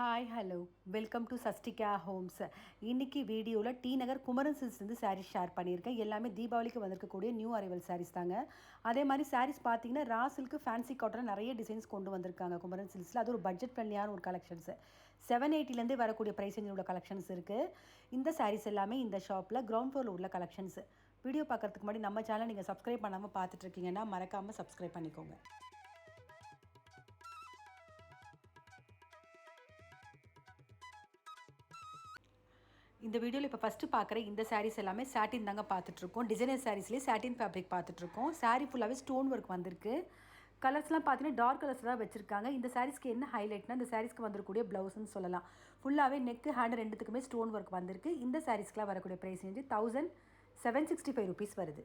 Hi hello welcome to Sastika homes. இன்றைக்கி வீடியோவில் டி நகர் குமரன் சில்ஸ்லேருந்து சாரீஸ் ஷேர் பண்ணியிருக்கேன். எல்லாமே தீபாவளிக்கு வந்திருக்கக்கூடிய நியூ அரைவல் சாரீஸ் தாங்க. அதே மாதிரி சாரீஸ் பார்த்தீங்கன்னா ரா சில்க்கு ஃபேன்சி காட்டன் நிறைய டிசைன்ஸ் கொண்டு வந்திருக்காங்க குமரன் சில்ஸில். அது ஒரு பட்ஜெட் ஃப்ரெண்ட்லியான ஒரு கலெக்ஷன்ஸ். 780லேருந்தே வரக்கூடிய ப்ரைஸ் உள்ள கலெக்ஷன்ஸ் இருக்குது. இந்த சாரீஸ் எல்லாமே இந்த ஷாப்பில் கிரவுண்ட் ஃப்ளோரில் உள்ள கலெக்ஷன்ஸ். வீடியோ பார்க்குறதுக்கு முன்னாடி நம்ம சேனல் நீங்கள் சப்ஸ்கிரைப் பண்ணாமல் பார்த்துட்ருக்கீங்கன்னா மறக்காமல் சப்ஸ்கிரைப் பண்ணிக்கோங்க. இந்த வீடியோவில் இப்போ ஃபஸ்ட்டு பார்க்குற இந்த சாரீஸ் எல்லாமே சாட்டின் தாங்க பார்த்துட்ருக்கோம். டிசைனர் சாரீஸ்லேயே சாட்டின் ஃபேப்ரிக் பார்த்துட்ருக்கோம். சாரீ ஃபுல்லாகவே ஸ்டோன் ஒர்க் வந்திருக்கு. கலர்ஸ்லாம் பார்த்தீங்கன்னா டார்க் கலர்ஸ் தான் வச்சுருக்காங்க. இந்த சாரீஸ்க்கு என்ன ஹைலைட்னா இந்த சாரீஸ்க்கு வந்துருக்கூடிய ப்ளவுஸ்ன்னு சொல்லலாம். ஃபுல்லாகவே நெக்கு ஹேண்ட் ரெண்டுத்துக்குமே ஸ்டோன் ஒர்க் வந்திருக்கு. இந்த சாரீஸ்க்குலாம் வரக்கூடிய ப்ரைஸ் வந்து 1765 ருபீஸ் வருது.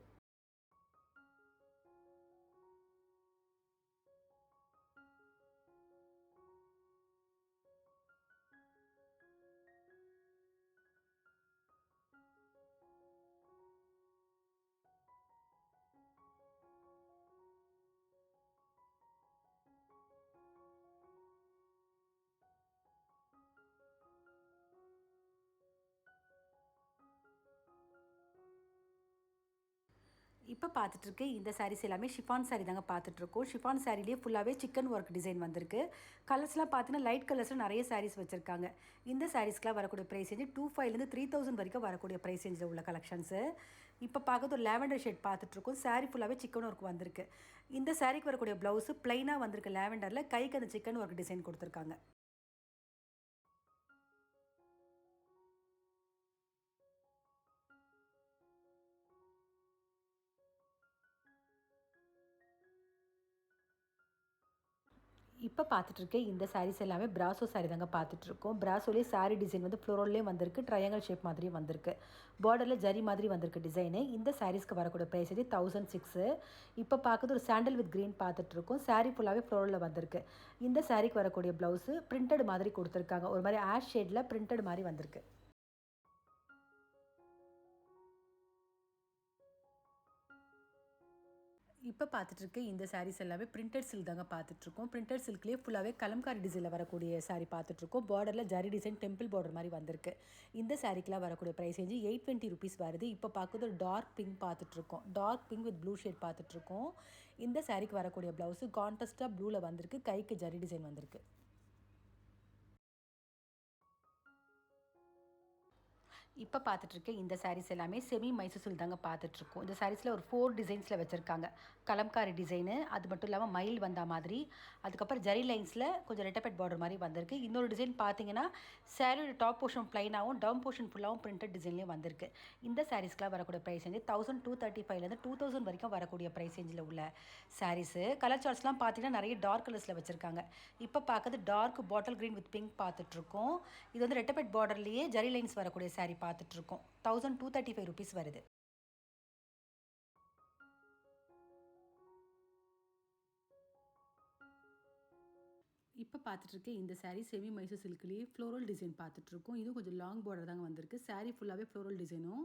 இப்போ பார்த்துட்ருக்க இந்த சாரீஸ் எல்லாமே ஷிஃபான் சாரீ தாங்க பார்த்துட்ருக்கோம். ஷிஃபான் சாரீலேயே ஃபுல்லாகவே சிக்கன் ஒர்க் டிசைன் வந்திருக்கு. கலர்ஸ்லாம் பார்த்தீங்கன்னா லைட் கலர்ஸில் நிறைய சாரீஸ் வச்சுருக்காங்க. இந்த சாரீஸ்க்குலாம் வரக்கூடிய ப்ரைஸ் ரேஞ்சு 2500 3000 வரைக்கும் வரக்கூடிய ப்ரைஸ் ரேஞ்சில் உள்ள கலெக்ஷன்ஸு. இப்போ பார்க்குறது ஒரு லேவெண்டர் ஷேட் பார்த்துட்ருக்கோம். சாரீ ஃபுல்லாகவே சிக்கன் ஒர்க் வந்திருக்கு. இந்த சாரீக்கு வரக்கூடிய ப்ளவுஸு ப்ளைனாக வந்திருக்கு. லேவெண்டரில் கைக்கு அந்த சிக்கன் ஒர்க் டிசைன் கொடுத்துருக்காங்க. இப்போ பார்த்துட்ருக்கேன் இந்த சாரீஸ் எல்லாமே பிராசோ சாரீ தாங்க பார்த்துட்ருக்கோம். பிராசோலேயே சாரீ டிசைன் வந்து ஃப்ளோரல்லே வந்திருக்கு. ட்ரையாங்கல் ஷேப் மாதிரியும் வந்திருக்கு. பார்டரில் ஜரி மாதிரி வந்திருக்கு டிசைனு. இந்த சாரீஸ்க்கு வரக்கூடிய ப்ரைஸ் வந்து 1006. இப்போ பார்க்குறது ஒரு சாண்டல் வித் க்ரீன் பார்த்துட்ருக்கோம். சாரீ ஃபுல்லாகவே ஃப்ளோரலில் வந்திருக்கு. இந்த சாரீக்கு வரக்கூடிய ப்ளவுஸு பிரிண்டட் மாதிரி கொடுத்துருக்காங்க. ஒரு மாதிரி ஆஷ் ஷேடில் பிரிண்டட் மாதிரி வந்திருக்கு. இப்போ பார்த்துட்ருக்க இந்த சாரீஸ் எல்லாமே பிரிண்டட் சில்க் தாங்க பார்த்துட்ருக்கோம். பிரிண்டட் சில்க்லேயே ஃபுல்லாகவே கலம்காரி டிசைனில் வரக்கூடிய சாரீ பார்த்துட்ருக்கோம். பார்டரில் ஜரி டிசைன் டெம்பிள் பார்டர் மாதிரி வந்திருக்கு. இந்த சாரீக்கெலாம் வரக்கூடிய ப்ரைஸ் ரேஞ்சு 820 ருபீஸ் வருது. இப்போ பார்க்குறது ஒரு டார்க் பிங்க் பார்த்துட்ருக்கோம். Dark pink with blue shade பார்த்துட்ருக்கோம். இந்த சாரீக்கு வரக்கூடிய ப்ளவுஸு கான்ட்ராஸ்ட்டாக ப்ளூவில் வந்திருக்கு. கைக்கு ஜரி டிசைன் வந்திருக்கு. இப்போ பார்த்துட்ருக்கேன் இந்த சாரீஸ் எல்லாமே செமி மைசூர் சில்க் தாங்க பார்த்துட்ருக்கோம். இந்த சாரீஸில் ஒரு 4 டிசைன்ஸில் வச்சுருக்காங்க. கலம்காரி டிசைனு, அது மட்டும் இல்லாமல் மயில் வந்த மாதிரி, அதுக்கப்புறம் ஜரி லைன்ஸில் கொஞ்சம் ரெட்டப்பெட் பார்டர் மாதிரி வந்திருக்கு. இன்னொரு டிசைன் பார்த்தீங்கன்னா சாரியோட டாப் போர்ஷன் ப்ளைனாகவும் டவுன் போர்ஷன் ஃபுல்லாகவும் பிரிண்டட் டிசைன்லேயும் வந்திருக்கு. இந்த சாரீஸ்க்குலாம் வரக்கூடிய ப்ரைஸ் வந்து 1235லேருந்து 2000 வரைக்கும் வரக்கூடிய ப்ரைஸ் ரேஞ்சில் உள்ள சாரீஸு. கலர் சார்ட்ஸ்லாம் பார்த்தீங்கன்னா நிறைய டார்க் கலர்ஸில் வச்சுருக்காங்க. இப்போ பார்க்குறது dark bottle green with pink பார்த்துட்ருக்கோம். இது வந்து ரெட்டப்பெட் பார்டர்லேயே ஜரி லைன்ஸ் வரக்கூடிய சாரீ பார்த்துட்ருக்கோம். 1235 ருபீஸ் வருது. இப்போ பார்த்துட்ருக்கேன் இந்த சாரீ செமி மைசூர் சில்க்லேயே ஃப்ளோரல் டிசைன் பார்த்துட்ருக்கோம். இதுவும் கொஞ்சம் லாங் பார்டர் தாங்க வந்திருக்கு. சாரீ ஃபுல்லாகவே ஃப்ளோரல் டிசைனும்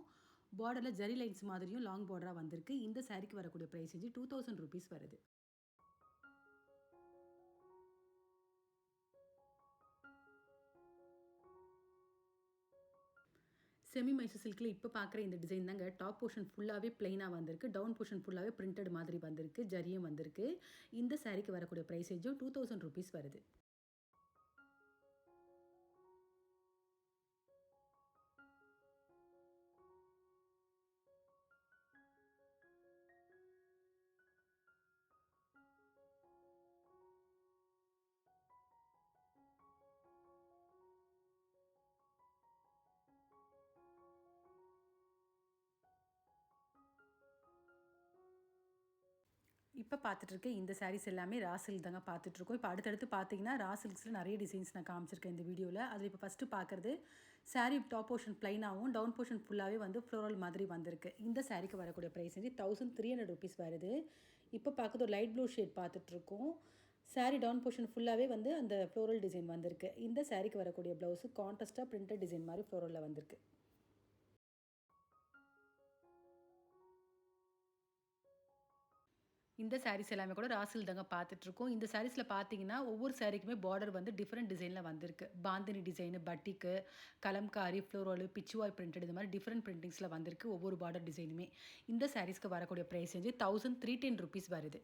பார்டரில் ஜரி லைன்ஸ் மாதிரியும் லாங் பார்டராக வந்திருக்கு. இந்த சாரீக்கு வரக்கூடிய ப்ரைஸ் வந்து 2000 ருபீஸ் வருது. செமி மைசூர் சில்கில் இப்போ பார்க்குற இந்த டிசைன் தாங்க. டாப் போர்ஷன் ஃபுல்லாகவே பிளைனாக வந்திருக்கு. டவுன் போர்ஷன் ஃபுல்லாகவே பிரிண்டட் மாதிரி வந்திருக்கு. ஜரியும் வந்திருக்கு. இந்த சாரீக்கு வரக்கூடிய ப்ரைஸ் ரேஞ்சும் 2000 ருபீஸ் வருது. இப்போ பார்த்துட்ருக்க இந்த சாரீஸ் எல்லாமே ரா சில்க் தாங்க பார்த்துட்ருக்கோம். இப்போ அடுத்தடுத்து பார்த்தீங்கன்னா ரா சில்க்ஸில் நிறைய டிசைன்ஸ் நான் காமிச்சிருக்கேன் இந்த வீடியோவில். அதில் இப்போ ஃபஸ்ட்டு பார்க்குறது சாரீ டாப் போர்ஷன் ப்ளைனாகவும் டவுன் போர்ஷன் ஃபுல்லாகவே வந்து ஃப்ளோரல் மாதிரி வந்திருக்கு. இந்த சாரீக்கு வரக்கூடிய ப்ரைஸ் வந்து 1300 ருபீஸ் வருது. இப்போ பார்க்குறது ஒரு லைட் ப்ளூ ஷேட் பார்த்துட்ருக்கோம். சாரீ டவுன் போர்ஷன் ஃபுல்லாகவே வந்து அந்த ஃப்ளோரல் டிசைன் வந்திருக்கு. இந்த சாரீக்கு வரக்கூடிய ப்ளவுஸு கான்ட்ராஸ்ட்டாக பிரிண்டட் டிசைன் மாதிரி ஃப்ளோரலில் வந்திருக்கு. இந்த சாரீஸ் எல்லாமே கூட ரா சில்க் தாங்க பார்த்துட்ருக்கோம். இந்த சாரீஸ்ல பார்த்தீங்கன்னா, ஒவ்வொரு சாரீக்குமே பார்டர் வந்து டிஃபரெண்ட் டிசைன்ல வந்திருக்கு. பாந்தினி டிசைனு, பட்டிக்கு, கலம்காரி, ஃப்ளோரலு, பிச்சுவாய் பிரிண்டட் இது மாரி டிஃபரெண்ட் பிரிண்டிங்ஸ்ல வந்திருக்கு ஒவ்வொரு பார்டர் டிசைனுமே. இந்த சாரீஸ்க்கு வரக்கூடிய பிரைஸ் வந்து ₹1310 வருது.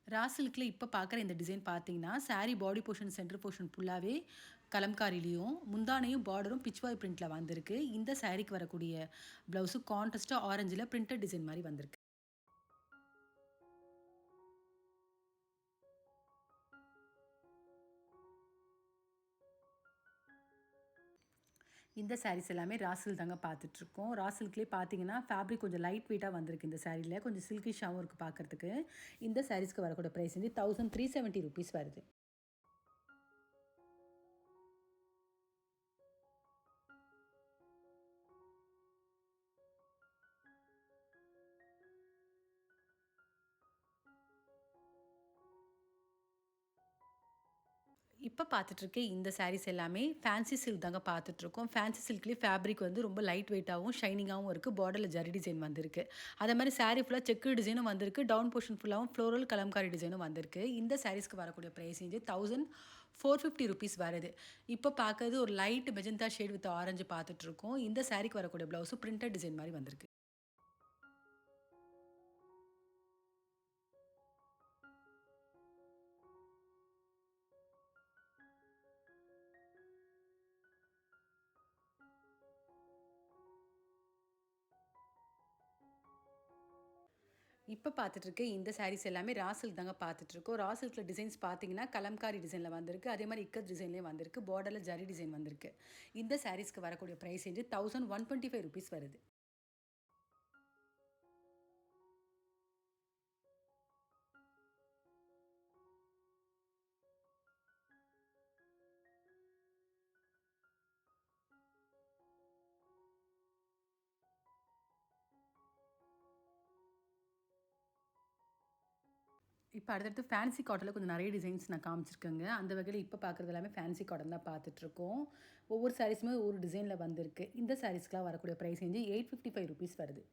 ரா சில்க்ல இப்ப பார்க்குற இந்த டிசைன் பார்த்தீங்கன்னா, சாரி பாடி போர்ஷன், சென்டர் போர்ஷன் ஃபுல்லாவே கலம்காரிலயும், முந்தானையும் பார்டரும் பிச்வாய் பிரிண்ட்ல வந்திருக்கு. இந்த சாரிக்கு வரக்கூடிய ப்ளவுஸு கான்ட்ராஸ்ட்டா ஆரஞ்சுல பிரிண்டட் டிசைன் மாரி வந்திருக்கு. இந்த சாரீஸ் எல்லாமே ரா சில்க் தாங்க பார்த்துட்ருக்கோம். ரா சில்க்லேயே பார்த்தீங்கன்னா, ஃபேப்ரிக் கொஞ்சம் லைட் வெயிட்டா வந்திருக்கு இந்த சாரீல. கொஞ்சம் சில்கிஷாவும் இருக்கு பார்க்கறதுக்கு. இந்த சாரீஸ்க்கு வரக்கூடிய பிரைஸ் வந்து ₹1370 வருது. இப்ப பார்த்துட்டுருக்க இந்த சாரீஸ் எல்லாமே ஃபேன்சி சில்க் தாங்க பார்த்துட்ருக்கோம். ஃபேன்சி சில்க்லேயே ஃபேப்ரிக் வந்து ரொம்ப லைட் வெயிட்டாவும், ஷைனிங்காவும் இருக்கு. பார்டர்ல ஜரி டிசைன் வந்திருக்கு. அதே மாரி சாரி ஃபுல்லா செக்குடு டிசைனும் வந்திருக்கு. டவுன் போர்ஷன் ஃபுல்லாவும் ஃப்ளோரல் கலம்காரி டிசைனும் வந்திருக்கு. இந்த சாரீஸ்க்கு வரக்கூடிய பிரைஸ் வந்து ₹1450 வருது. இப்ப பார்க்கறது ஒரு light magenta shade with orange பார்த்துட்ருக்கோம். இந்த சாரீக்கு வரக்கூடிய ப்ளவுஸு பிரிண்டட் டிசைன் மாரி வந்திருக்கு. இப்ப பார்த்துட்டுருக்க இந்த சாரீஸ் எல்லாமே ரா சில்க் தாங்க பார்த்துட்டுருக்கோம். ரா சில்க்ல டிசைன்ஸ் பார்த்தீங்கன்னா, கலம்காரி டிசைன்ல வந்திருக்கு. அதே மாரி இக்கத் டிசைன்லயும் வந்திருக்கு. பார்டர்ல ஜரி டிசைன் வந்திருக்கு. இந்த சாரீஸ்க்கு வரக்கூடிய பிரைஸ் வந்து ₹1125 வருது. இப்ப அடுத்தடுத்து ஃபேன்சி காட்டன்ல கொஞ்சம் நெறைய டிசைன்ஸ் நான் காமிச்சிருக்கேங்க. அந்த வகையில இப்ப பார்க்குறது எல்லாமே ஃபேன்சி காட்டன் தான் பார்த்துட்டுருக்கோம். ஒவ்வொரு சாரீஸுமே ஒரு டிசைன்ல வந்திருக்கு. இந்த சாரீஸ்க்குலாம் வரக்கூடிய பிரைஸ் வந்து ₹855 வருது.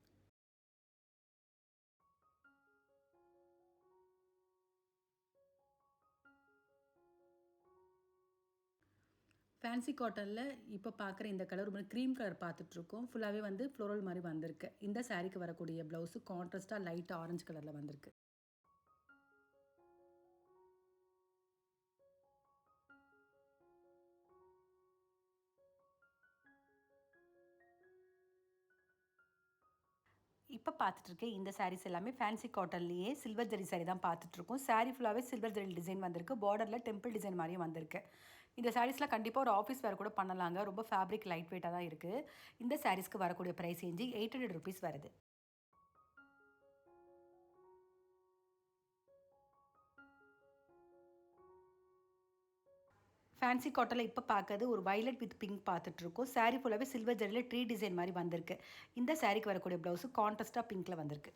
ஃபேன்சி காட்டன்ல இப்ப பார்க்குற இந்த கலர் ஒரு மாரி கிரீம் கலர் பார்த்துட்டுருக்கோம். ஃபுல்லாவே வந்து ஃப்ளோரல் மாரி வந்திருக்கு. இந்த சாரீக்கு வரக்கூடிய ப்ளவுஸு கான்ட்ராஸ்ட்டா லைட் ஆரஞ்சு கலர்ல வந்திருக்கு. இப்ப பார்த்துட்டு இருக்க இந்த சாரீஸ் எல்லாமே ஃபேன்சி காட்டன்லேயே சில்வர் ஜரி சாரி தான் பார்த்துட்ருக்கோம். சாரி ஃபுல்லாவே சில்வர் ஜரி டிசைன் வந்திருக்கு. பார்டர்ல டெம்பிள் டிசைன் மாரியும் வந்திருக்கு. இந்த சாரீஸ்லாம் கண்டிப்பா ஒரு ஆஃபீஸ் வேர் கூட பண்ணலாங்க. ரொம்ப ஃபேப்ரிக் லைட் வெயிட்டா தான் இருக்கு. இந்த சாரீஸ்க்கு வரக்கூடிய பிரைஸ் ரேஞ்சு ₹800 வருது. ஃபேன்சி காட்டன்ல இப்ப பார்க்கறது ஒரு வயலட் வித் பிங்க் பார்த்துட்ருக்கோம். சாரி ஃபுல்லாவே சில்வர் ஜரில ட்ரீ டிசைன் மாரி வந்திருக்கு. இந்த சாரிக்கு வரக்கூடிய ப்ளவுஸு கான்ட்ராஸ்ட்டா பிங்க்ல வந்திருக்கு.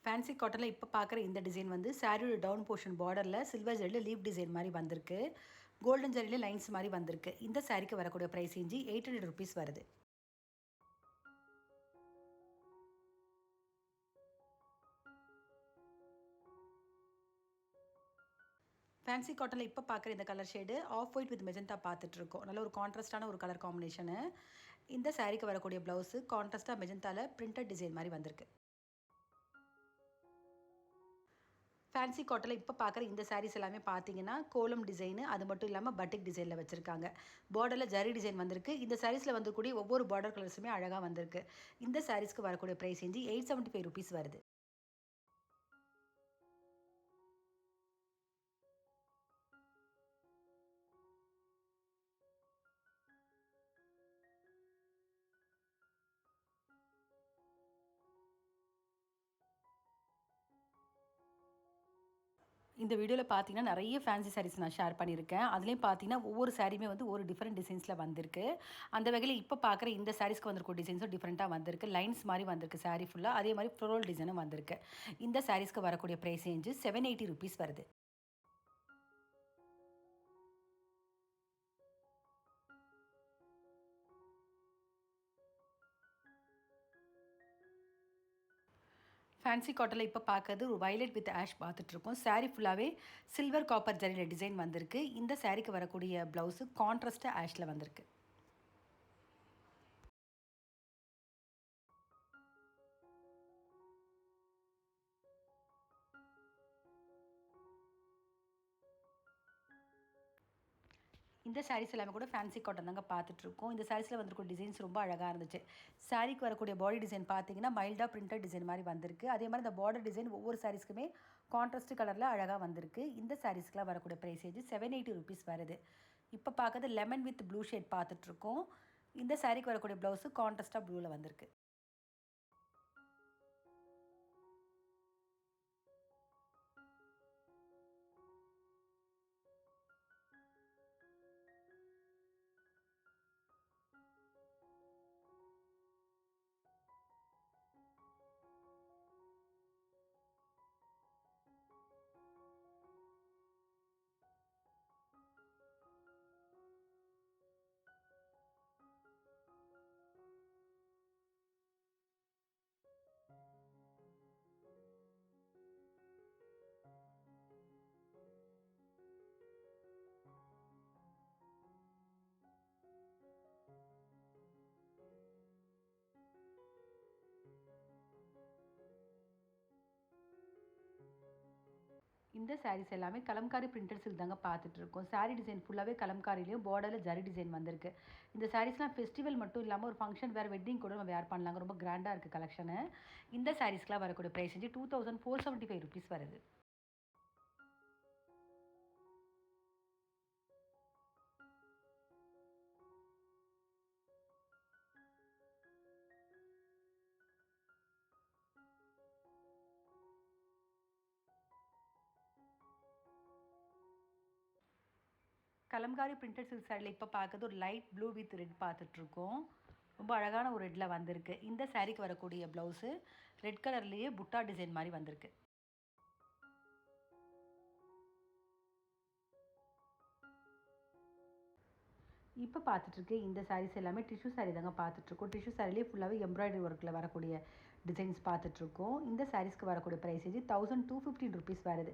ஃபேன்சி காட்டன்ல இப்ப பார்க்குற இந்த டிசைன் வந்து சாரியோட டவுன் போர்ஷன் பார்டர்ல சில்வர் ஜரில லீஃப் டிசைன் மாரி வந்திருக்கு. கோல்டன் ஜரில லைன்ஸ் மாரி வந்திருக்கு. இந்த சாரிக்கு வரக்கூடிய பிரைஸ் ரேஞ்சு ₹800 வருது. ஃபேன்சி காட்டன்ல இப்ப பார்க்குற இந்த colour shade off white with magenta பார்த்துட்ருக்கோம். நல்ல ஒரு கான்ட்ராஸ்ட்டான ஒரு கலர் காம்பினேஷனு. இந்த சாரிக்கு வரக்கூடிய ப்ளவுஸு கான்ட்ராஸ்ட்டா மெஜந்தால பிரிண்டட் டிசைன் மாரி வந்திருக்கு. ஃபேன்சி காட்டன்ல இப்ப பார்க்குற இந்த சாரீஸ் எல்லாமே பார்த்தீங்கன்னா, கோலம் டிசைனு அது மட்டும் இல்லாம பட்டிக் டிசைன்ல வச்சிருக்காங்க. பார்டர்ல ஜரி டிசைன் வந்திருக்கு. இந்த சாரீஸ்ல வந்துக்கூடிய ஒவ்வொரு பார்டர் கலர்ஸுமே அழகா வந்திருக்கு. இந்த சாரீஸ்க்கு வரக்கூடிய பிரைஸ் ரேஞ்சு ₹875 வருது. இந்த வீடியோவில் பார்த்தீங்கன்னா நிறைய ஃபேன்சி சாரீஸ் நான் ஷேர் பண்ணியிருக்கேன். அதுலேயும் பார்த்தீங்கன்னா ஒவ்வொரு சாரியுமே வந்து ஒரு டிஃப்ரெண்ட் டிசைன்ஸில் வந்திருக்கு. அந்த வகையில் இப்போ பார்க்குற இந்த சாரீஸ்க்கு வந்திருக்க டிசைன்ஸும் டிஃப்ரெண்ட்டாக வந்திருக்கு. லைன்ஸ் மாதிரி வந்திருக்கு சாரீ ஃபுல்லாக. அதே மாதிரி ஃப்ளோரல் டிசைனும் வந்திருக்கு. இந்த சாரீஸ்க்கு வரக்கூடிய ப்ரைஸ் ரேஞ்சு ₹780 வருது. ஃபேன்சி காட்டனில் இப்போ பார்க்கறது ஒரு வயலட் வித் ஆஷ் பார்த்துட்ருக்கோம். சாரீ ஃபுல்லாகவே சில்வர் காப்பர் ஜரியில் டிசைன் வந்திருக்கு. இந்த சாரீக்கு வரக்கூடிய ப்ளவுஸு கான்ட்ராஸ்ட்டாக ஆஷில் வந்திருக்கு. இந்த சாரீஸ் எல்லாமே கூட ஃபேன்சி காட்டன் தாங்க பார்த்துட்ருக்கோம். இந்த சாரீஸில் வந்திருக்க டிசைன்ஸ் ரொம்ப அழகாக இருந்துச்சு. சாரீக்கு வரக்கூடிய பாடி டிசைன் பார்த்தீங்கன்னா மைல்டாக பிரிண்டட் டிசைன் மாதிரி வந்திருக்கு. அதே மாதிரி இந்த பார்டர் டிசைன் ஒவ்வொரு சாரீஸ்க்குமே கான்ட்ராஸ்ட் கலரில் அழகாக வந்திருக்கு. இந்த சாரீஸ்க்குலாம் வரக்கூடிய ப்ரைஸேஜ் ₹780 வருது. இப்போ பார்க்கறது லெமன் வித் ப்ளூ ஷேட் பார்த்துட்ருக்கோம். இந்த சாரீக்கு வரக்கூடிய ப்ளவுஸு கான்ட்ராஸ்ட்டாக ப்ளூவில் வந்திருக்கு. இந்த சாரீஸ் எல்லாமே கலம்காரி பிரிண்டட் சில்க் தாங்க பார்த்துட்ருக்கோம். சாரீ டிசைன் ஃபுல்லாகவே கலம்காரிலையும் பார்டரில் ஜரி டிசைன் வந்திருக்கு. இந்த சாரீஸ்லாம் ஃபெஸ்டிவல் மட்டும் இல்லாமல் ஒரு ஃபங்க்ஷன் வேறு வெட்டிங் கூட நம்ம வேர் பண்ணலாங்க. ரொம்ப கிராண்டாக இருக்குது கலெக்ஷனு. இந்த சாரீஸ்க்குலாம் வரக்கூடிய ப்ரைஸ் வந்து ₹2475 வருது. கலம்காரி பிரிண்டட் சில்க் சாரியில் இப்போ பார்க்குறது ஒரு லைட் ப்ளூ வித் ரெட் பார்த்துட்ருக்கோம். ரொம்ப அழகான ஒரு ரெட்டில் வந்திருக்கு. இந்த சாரீக்கு வரக்கூடிய ப்ளவுஸு ரெட் கலர்லேயே புட்டா டிசைன் மாதிரி வந்திருக்கு. இப்போ பார்த்துட்ருக்கு இந்த சாரீஸ் எல்லாமே டிஷ்யூ சாரீ தாங்க பார்த்துட்ருக்கோம். டிஷ்யூ சாரிலேயே ஃபுல்லாகவே எம்ப்ராய்டரி ஒர்க்கில் வரக்கூடிய டிசைன்ஸ் பார்த்துட்ருக்கோம். இந்த சாரீஸ்க்கு வரக்கூடிய ப்ரைஸேஜ் ₹1215 வருது.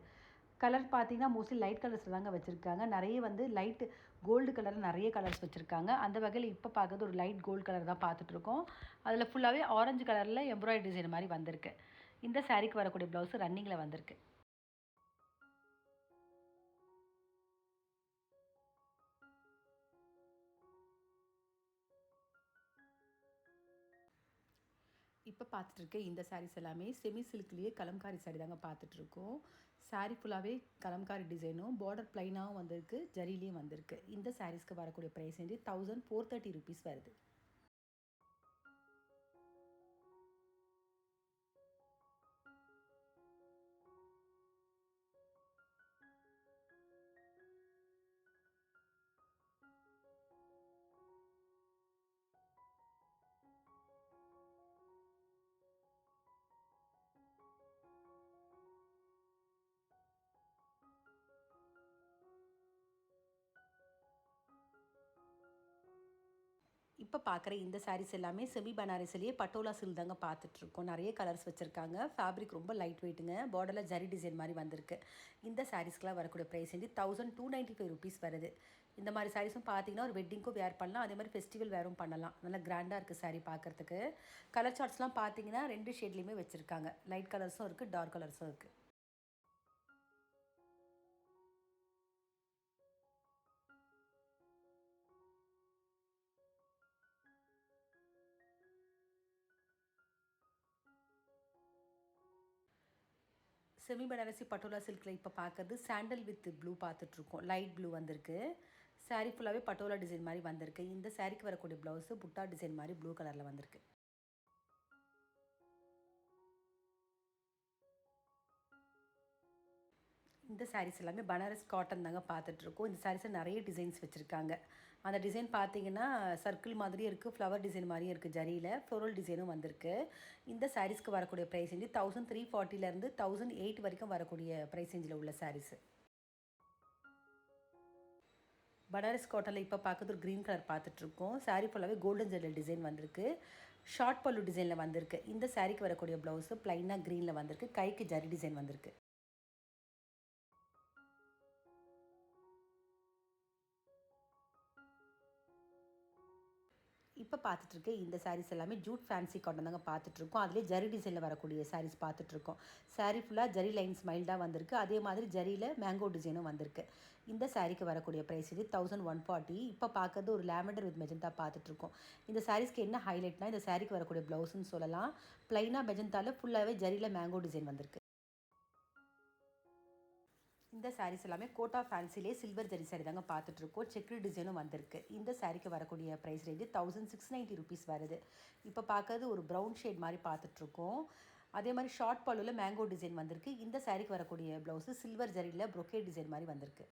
கலர் பார்த்தீங்கன்னா மோஸ்ட்லி லைட் கலர்ஸில் தாங்க வச்சுருக்காங்க. நிறைய வந்து லைட் கோல்டு கலர் நிறைய கலர்ஸ் வச்சுருக்காங்க. அந்த வகையில் இப்போ பார்க்குறது ஒரு லைட் கோல்டு கலர் தான் பார்த்துட்ருக்கோம். அதில் ஃபுல்லாகவே ஆரஞ்சு கலரில் எம்ப்ராய்டரி டிசைன் மாதிரி வந்திருக்கு. இந்த சாரீக்கு வரக்கூடிய ப்ளவுஸு ரன்னிங்கில் வந்திருக்கு. இப்போ பார்த்துட்ருக்க இந்த சாரீஸ் எல்லாமே செமி சில்க்லேயே கலம்காரி சாரீ தாங்க பார்த்துட்ருக்கோம். சாரீ ஃபுல்லாகவே கலம்காரி டிசைனும் பார்டர் ப்ளைனாகவும் வந்திருக்கு, ஜரிலையும் வந்திருக்கு. இந்த சாரீஸ்க்கு வரக்கூடிய ப்ரைஸ் வந்து ₹1430 வருது. இப்போ பார்க்குற இந்த சாரீஸ் எல்லாமே செமி பனாரஸ்லேயே பட்டோலா சில்க் தாங்க பார்த்துட்ருக்கோம். நிறைய கலர்ஸ் வச்சுருக்காங்க. ஃபேப்ரிக் ரொம்ப லைட் வெயிட்டுங்க. பார்டரில் ஜரி டிசைன் மாதிரி வந்திருக்கு. இந்த சாரீஸ்க்கெலாம் வரக்கூடிய ப்ரைஸ் வந்து ₹1295 வருது. இந்த மாதிரி சாரீஸும் பார்த்தீங்கன்னா ஒரு வெட்டிங்க்கும் வேர் பண்ணலாம். அதே மாதிரி ஃபெஸ்டிவல் வேரும் பண்ணலாம். நல்லா கிராண்டாக இருக்குது சாரீ பார்க்குறதுக்கு. கலர் சார்ட்ஸ்லாம் பார்த்தீங்கன்னா 2 ஷேட்லேயுமே வச்சுருக்காங்க. லைட் கலர்ஸும் இருக்குது, டார்க் கலர்ஸும் இருக்குது. செமி பனாரசி பட்டோலா சில்கில் இப்போ பார்க்குறது சாண்டல் வித் ப்ளூ பார்த்துட்ருக்கோம். லைட் ப்ளூ வந்திருக்கு. சாரீ ஃபுல்லாகவே பட்டோலா டிசைன் மாதிரி வந்திருக்கு. இந்த சாரீக்கு வரக்கூடிய ப்ளவுஸு புட்டா டிசைன் மாதிரி ப்ளூ கலரில் வந்திருக்கு. இந்த சாரீஸ் எல்லாமே பனாரஸ் காட்டன் தாங்க பார்த்துட்ருக்கோம். இந்த சாரீஸில் நிறைய டிசைன்ஸ் வச்சுருக்காங்க. அந்த டிசைன் பார்த்தீங்கன்னா சர்க்கிள் மாதிரியும் இருக்குது, ஃப்ளவர் டிசைன் மாதிரியும் இருக்குது, ஜரியில் ஃப்ளோரல் டிசைனும் வந்திருக்கு. இந்த சாரீஸ்க்கு வரக்கூடிய ப்ரைஸ் ரேஞ்சு 1340 1008 வரைக்கும் வரக்கூடிய ப்ரைஸ் ரேஞ்சில் உள்ள சாரீஸு. பனாரஸ் காட்டனில் இப்போ பார்க்குறது ஒரு க்ரீன் கலர் பார்த்துட்ருக்கோம். சாரீ ஃபுல்லாகவே கோல்டன் ஜெல்லல் டிசைன் வந்திருக்கு. ஷார்ட் பல்லு டிசைனில் வந்திருக்கு. இந்த சாரீக்கு வரக்கூடிய ப்ளவுஸு ப்ளைனாக க்ரீனில் வந்திருக்கு. கைக்கு ஜரி டிசைன் வந்திருக்கு. இப்போ பார்த்துட்ருக்க இந்த சாரீஸ் எல்லாமே ஜூட் ஃபேன்சி காட்டன் தாங்க பார்த்துட்ருக்கோம். அதிலே ஜரி டிசைனில் வரக்கூடிய சாரீஸ் பார்த்துட்ருக்கோம். சாரீ ஃபுல்லாக ஜரி லைன்ஸ் மைல்டாக வந்திருக்கு. அதே மாதிரி ஜரியில் மேங்கோ டிசைனும் வந்திருக்கு. இந்த சாரீக்கு வரக்கூடிய ப்ரைஸ் இது 1140. இப்போ பார்க்கறது ஒரு லேவெண்டர் வித் மெஜந்தா பார்த்துட்ருக்கோம். இந்த சாரீஸ்க்கு என்ன ஹைலைட்னா, இந்த சாரீக்கு வரக்கூடிய ப்ளவுஸ்ன்னு சொல்லலாம். ப்ளைனாக மெஜந்தாவில் ஃபுல்லாகவே ஜரியில் மேங்கோ டிசைன் வந்திருக்கு. இந்த சாரீஸ் எல்லாமே கோட்டா ஃபேன்சிலே சில்வர் ஜரி சாரி தாங்க பார்த்துட்ருக்கோம். செக்ரி டிசைனும் வந்திருக்கு. இந்த சாரீக்கு வரக்கூடிய ப்ரைஸ் ரேஞ்சு 1690 வருது. இப்போ பார்க்கறது ஒரு ப்ரௌன் ஷேட் மாதிரி பார்த்துட்ருக்கோம். அதே மாதிரி ஷார்ட் பல்லுவில் மேங்கோ டிசைன் வந்திருக்கு. இந்த சாரீக்கு வரக்கூடிய ப்ளவுஸு சில்வர் ஜரியில் ப்ரொக்கே டிசைன் மாதிரி வந்திருக்கு.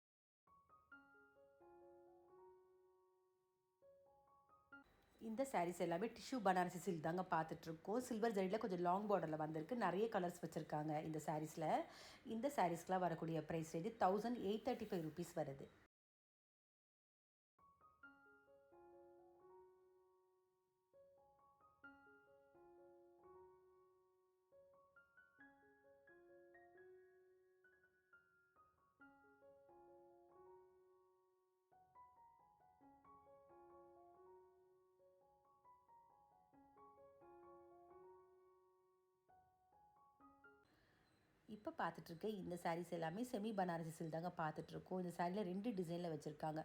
இந்த சாரீஸ் எல்லாமே டிஷ்யூ பனாரசி சில்க் தாங்க பார்த்துட்ருக்கோம். சில்வர் ஜரியில் கொஞ்சம் லாங் பார்டரில் வந்திருக்கு. நிறைய கலர்ஸ் வச்சுருக்காங்க இந்த சாரீஸில். இந்த சாரீஸ்க்கெலாம் வரக்கூடிய ப்ரைஸ் ரேஞ்சு 1835 வருது. இப்போ பார்த்துட்ருக்க இந்த சாரீஸ் எல்லாமே செமி பனாரசி சில்க் தாங்க பார்த்துட்ருக்கோம். இந்த சாரியில் 2 டிசைனில் வச்சுருக்காங்க.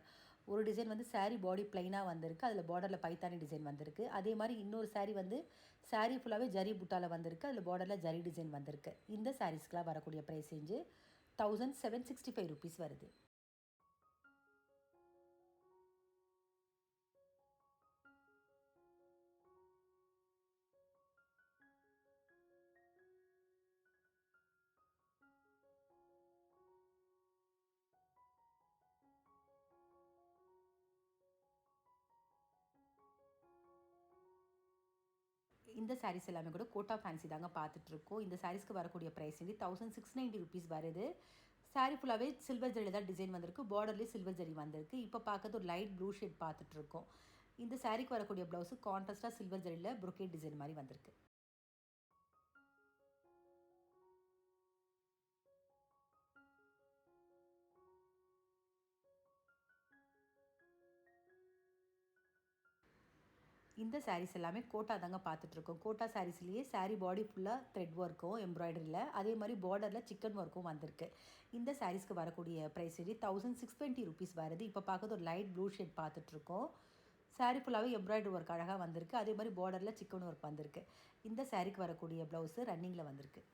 ஒரு டிசைன் வந்து சாரீ பாடி ப்ளைனாக வந்திருக்கு. அதில் பார்டரில் பைத்தானி டிசைன் வந்திருக்கு. அதே மாதிரி இன்னொரு சாரீ வந்து சாரீ ஃபுல்லாகவே ஜரி புட்டாவில் வந்திருக்கு. அதில் பார்டரில் ஜரி டிசைன் வந்திருக்கு. இந்த சாரீஸ்க்கெலாம் வரக்கூடிய ப்ரைஸ் ரேஞ்சு 1765 வருது. இந்த சாரீஸ் எல்லாமே கூட கோட்டா ஃபேன்சி தாங்க பார்த்துட்ருக்கோம். இந்த சாரீஸ்க்கு வரக்கூடிய ப்ரைஸ் வந்து 1690 வருது. சாரீ ஃபுல்லாகவே சில்வர் ஜரியில் தான் டிசைன் வந்திருக்கு. பார்டர்லேயே சில்வர் ஜரி வந்திருக்கு. இப்போ பார்க்கறது ஒரு லைட் ப்ளூ ஷேட் பார்த்துட்ருக்கோம். இந்த சாரீக்கு வரக்கூடிய ப்ளவுஸு கான்ட்ராஸ்ட்டாக சில்வர் ஜரியில் ப்ரொக்கேட் டிசைன் மாதிரி வந்திருக்கு. இந்த சாரீஸ் எல்லாமே கோட்டா தாங்க பார்த்துட்ருக்கோம். கோட்டா சாரீஸ்லேயே சாரீ பாடி ஃபுல்லாக த்ரெட் ஒர்க்கும் எம்ப்ராய்டரியில், அதே மாதிரி பார்டரில் சிக்கன் ஒர்க்கும் வந்திருக்கு. இந்த சாரீஸ்க்கு வரக்கூடிய ப்ரைஸ் வந்து 1620 வருது. இப்போ பார்க்குறது ஒரு லைட் ப்ளூ ஷேட் பார்த்துட்ருக்கோம். சாரீ ஃபுல்லாகவே எம்ப்ராய்டரி ஒர்க் அழகாக வந்திருக்கு. அதே மாதிரி பார்டரில் சிக்கன் ஒர்க் வந்திருக்கு. இந்த சாரீக்கு வரக்கூடிய ப்ளவுஸு ரன்னிங்கில் வந்திருக்கு.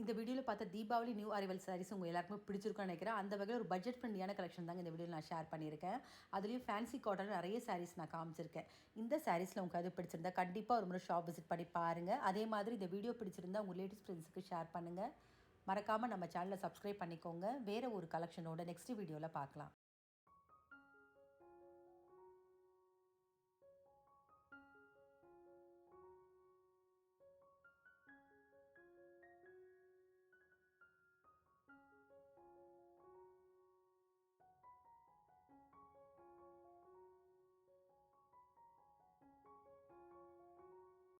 இந்த வீடியோவில் பார்த்த தீபாவளி நியூ அரைவல் சாரீஸ் உங்கள் எல்லாருக்குமே பிடிச்சிருக்கும்னு நினைக்கிறேன். அந்த வகையில் ஒரு பட்ஜெட் ஃப்ரெண்ட்லியான கலெக்ஷன் தாங்க இந்த வீடியோவில் நான் ஷேர் பண்ணியிருக்கேன். அதுலேயும் ஃபேன்சி காட்டன் நிறைய சாரீஸ் நான் காமிச்சிருக்கேன். இந்த சாரீஸில் உங்களுக்கு அது பிடிச்சிருந்தா கண்டிப்பாக ஒரு முறை ஷாப் விசிட் பண்ணி பாருங்கள். அதே மாதிரி இந்த வீடியோ பிடிச்சிருந்தா உங்கள் ரிலேட்டிவ்ஸ் ஃப்ரெண்ட்ஸுக்கு ஷேர் பண்ணுங்கள். மறக்காமல் நம்ம சேனலை சப்ஸ்கிரைப் பண்ணிக்கோங்க. வேறு ஒரு கலெக்ஷனோட நெக்ஸ்ட் வீடியோவில் பார்க்கலாம்.